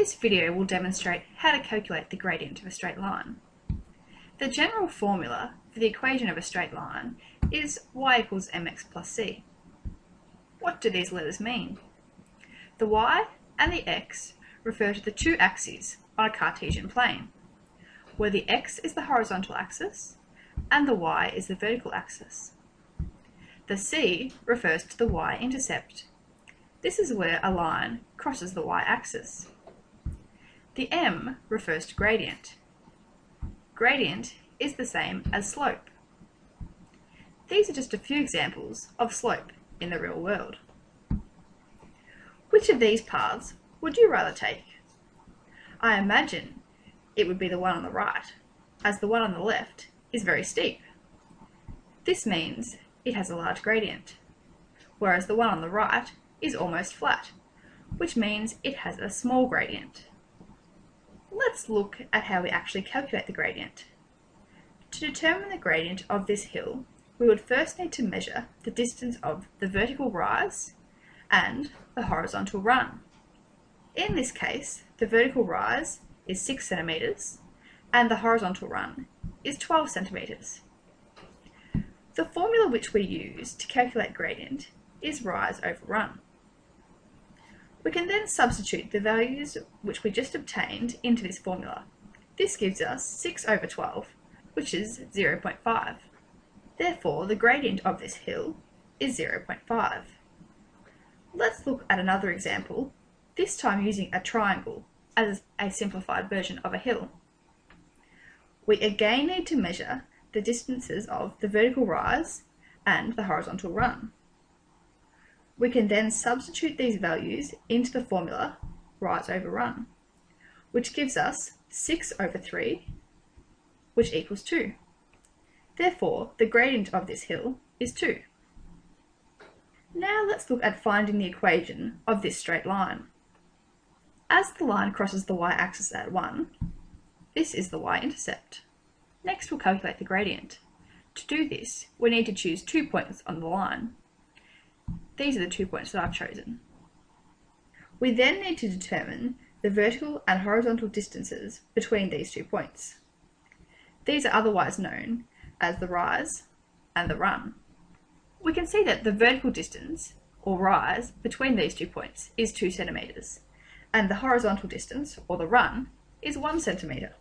This video will demonstrate how to calculate the gradient of a straight line. The general formula for the equation of a straight line is y equals mx plus c. What do these letters mean? The y and the x refer to the two axes on a Cartesian plane, where the x is the horizontal axis and the y is the vertical axis. The c refers to the y-intercept. This is where a line crosses the y-axis. The m refers to gradient. Gradient is the same as slope. These are just a few examples of slope in the real world. Which of these paths would you rather take? I imagine it would be the one on the right, as the one on the left is very steep. This means it has a large gradient, whereas the one on the right is almost flat, which means it has a small gradient. Let's look at how we actually calculate the gradient. To determine the gradient of this hill, we would first need to measure the distance of the vertical rise and the horizontal run. In this case, the vertical rise is 6 centimeters and the horizontal run is 12 centimeters. The formula which we use to calculate gradient is rise over run. We can then substitute the values which we just obtained into this formula. This gives us 6 over 12, which is 0.5. Therefore, the gradient of this hill is 0.5. Let's look at another example, this time using a triangle as a simplified version of a hill. We again need to measure the distances of the vertical rise and the horizontal run. We can then substitute these values into the formula rise over run, which gives us 6 over 3, which equals 2. Therefore, the gradient of this hill is 2. Now let's look at finding the equation of this straight line. As the line crosses the y-axis at 1, this is the y-intercept. Next we'll calculate the gradient. To do this, we need to choose 2 points on the line. These are the 2 points that I've chosen. We then need to determine the vertical and horizontal distances between these 2 points. These are otherwise known as the rise and the run. We can see that the vertical distance, or rise, between these 2 points is 2 centimeters, and the horizontal distance, or the run, is 1 centimeter.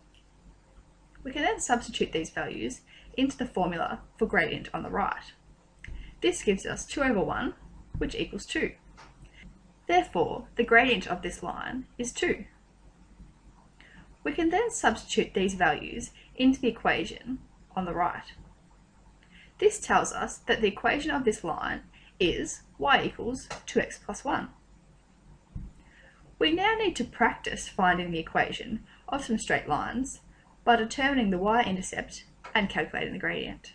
We can then substitute these values into the formula for gradient on the right. This gives us 2 over 1, which equals 2. Therefore, the gradient of this line is 2. We can then substitute these values into the equation on the right. This tells us that the equation of this line is y equals 2x plus 1. We now need to practice finding the equation of some straight lines by determining the y-intercept and calculating the gradient.